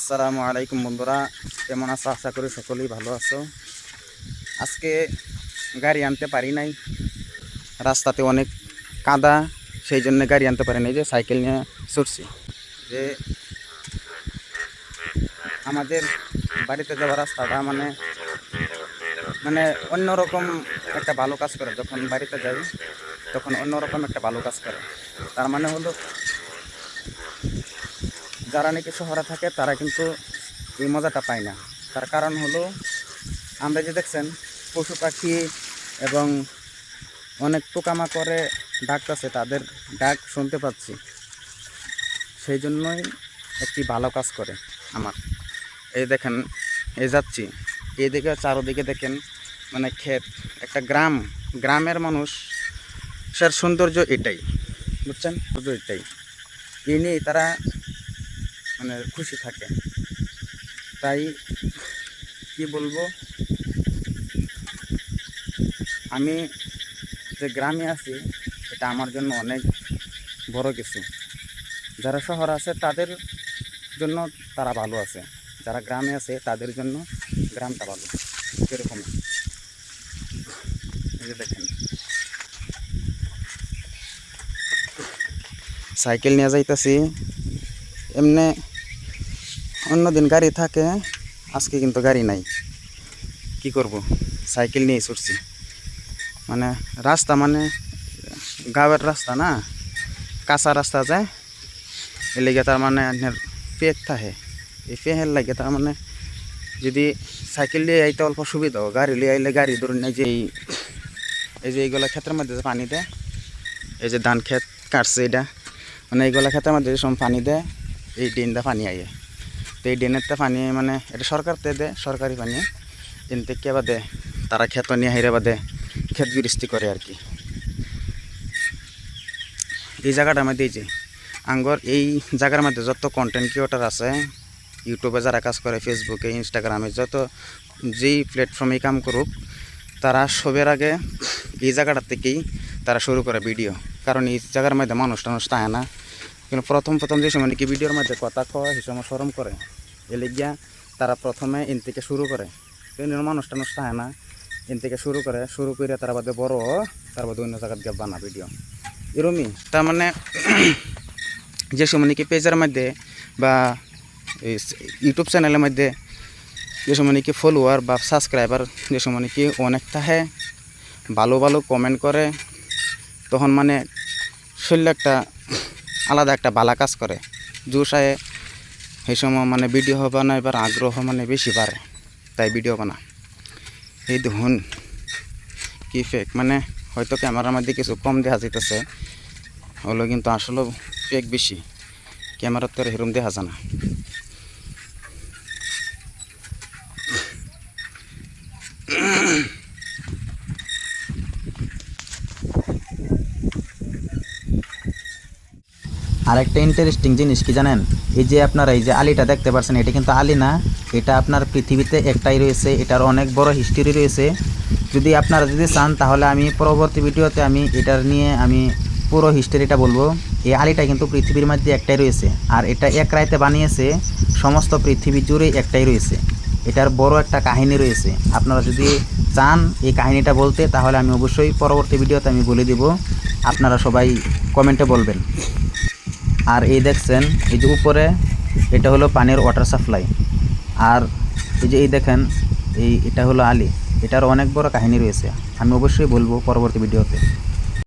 আসসালামু আলাইকুম বন্ধুরা, কেমন আছো? আশা করি সকলেই ভালো আছো। আজকে গাড়ি আনতে পারি নাই, রাস্তাতে অনেক কাদা, সেই জন্য গাড়ি আনতে পারি নাই, যে সাইকেল নিয়ে ছুটছি। যে আমাদের বাড়িতে যাওয়ার রাস্তাটা মানে মানে অন্যরকম একটা ভালো কাজ করে। যখন বাড়িতে যাই তখন অন্যরকম একটা ভালো কাজ করে। তার মানে হলো, যারা নাকি শহরে থাকে তারা কিন্তু এই মজাটা পায় না। তার কারণ হলো, আমরা যে দেখছেন পশু পাখি এবং অনেক পোকামাকড়ে ডাকতেছে, তাদের ডাক শুনতে পাচ্ছি, সেই জন্যই একটি ভালো কাজ করে আমার। এই দেখেন, এই যাচ্ছি, এইদিকে চারোদিকে দেখেন মানে ক্ষেত, একটা গ্রামের মানুষের সৌন্দর্য এটাই, বুঝছেন? সৌন্দর্য এটাই, এই নিয়েই তারা মানে খুশি থাকে। তাই কি বলবো, আমি যে গ্রামে আছি এটা আমার জন্য অনেক বড় কিছু। যারা শহর আছে তাদের জন্য তারা ভালো আছে, যারা গ্রামে আছে তাদের জন্য গ্রামটা ভালো। সেরকম এই যে দেখেন, সাইকেল নিয়ে যাইতেছি। এমনি অন্যদিন গাড়ি থাকে, আজকে কিন্তু গাড়ি নাই, কি করব, সাইকেল নিয়ে ছুটছি। মানে রাস্তা মানে গাঁয়ের রাস্তা না, কাঁচা রাস্তা যায়, এর লেগে তার মানে আপনার পেক থাকে। এই পেহের লাগে তার মানে যদি সাইকেল নিয়ে আইতে অল্প সুবিধা, গাড়ি নিয়ে আইলে গাড়ি ধরুন নাই যে এই যে এইগুলা ক্ষেতের মধ্যে যে পানি দেয়, এই যে ধান ক্ষেত কাটছে এটা, মানে এইগুলা ক্ষেতের মধ্যে যে সব পানি দেয়, এই ড্রেনটা পানি আইয়ে। তো এই ড্রেনেরটা পানি মানে এটা সরকারতে দেয়, সরকারি পানি। এন থেকে বাদে তারা ক্ষেত নিয়ে হাইরে বাদে ক্ষেত গৃহস্থি করে আর কি। এই জায়গাটার মধ্যে এই যে আঙ্গর এই জায়গার মধ্যে যত কন্টেন্ট ক্রিয়েটর আছে, ইউটিউবে যারা কাজ করে, ফেসবুকে, ইনস্টাগ্রামে, যত যেই প্ল্যাটফর্মে কাম করুক, তারা সবের আগে এই জায়গাটার থেকেই তারা শুরু করে ভিডিও। কারণ এই জায়গার মধ্যে মানুষ টানুষ থাকে না, কিন্তু প্রথম যে সময় নাকি ভিডিওর মধ্যে কথা কয় সে সময় শরম করে, এলে গিয়া তারা প্রথমে এন থেকে শুরু করে। কিন্তু মানুষ টানুষ থাকে না, এন থেকে শুরু করে তারা বাদে বড়, তার বাদে অন্য জায়গায় গিয়ে বানা ভিডিও এরমই। তার মানে যে সময় নাকি পেজের মধ্যে বা ইউটিউব চ্যানেলের মধ্যে যে সময় নাকি ফলোয়ার বা সাবস্ক্রাইবার যে সময় নাকি অনেক থাকে, ভালো ভালো কমেন্ট করে, তখন মানে শরীরে একটা আলাদা একটা ভালো কাজ করে, জোশ আয়। সেই সময় মানে ভিডিও বানাইবার আগ্রহ মানে বেশি বাড়ে, তাই ভিডিও বানা। এই দেখুন কি ফেক, মানে হয়তো ক্যামেরার মধ্যে কিছু কম দেখা যাইতেছে, হলো কিন্তু আসলে ফেক বেশি, ক্যামেরার তো এরকম দেখা যায় না। আরেকটা ইন্টারেস্টিং জিনিস কি জানেন, এই যে আপনারা এই যে আলিটা দেখতে পাচ্ছেন, এটা কিন্তু আলি না, এটা আপনার পৃথিবীতে একটাই রয়েছে, এটার অনেক বড় হিস্ট্রি রয়েছে। যদি আপনারা চান তাহলে আমি পরবর্তী ভিডিওতে আমি এটার নিয়ে আমি পুরো হিস্ট্রিটা বলবো। এই আলিটা কিন্তু পৃথিবীর মধ্যে একটাই রয়েছে, আর এটা এক রাইতে বানিয়েছে, সমস্ত পৃথিবী জুড়ে একটাই রয়েছে। এটার বড় একটা কাহিনী রয়েছে, আপনারা যদি চান এই কাহিনীটা বলতে, তাহলে আমি অবশ্যই পরবর্তী ভিডিওতে আমি বলে দিব, আপনারা সবাই কমেন্টে বলবেন। আর এই দেখছেন এই যে উপরে, এটা হলো পানির ওয়াটার সাপ্লাই, আর এই যে এই দেখেন এটা হলো আলি, এটার অনেক বড় কাহিনী রয়েছে, আমি অবশ্যই বলবো পরবর্তী ভিডিওতে।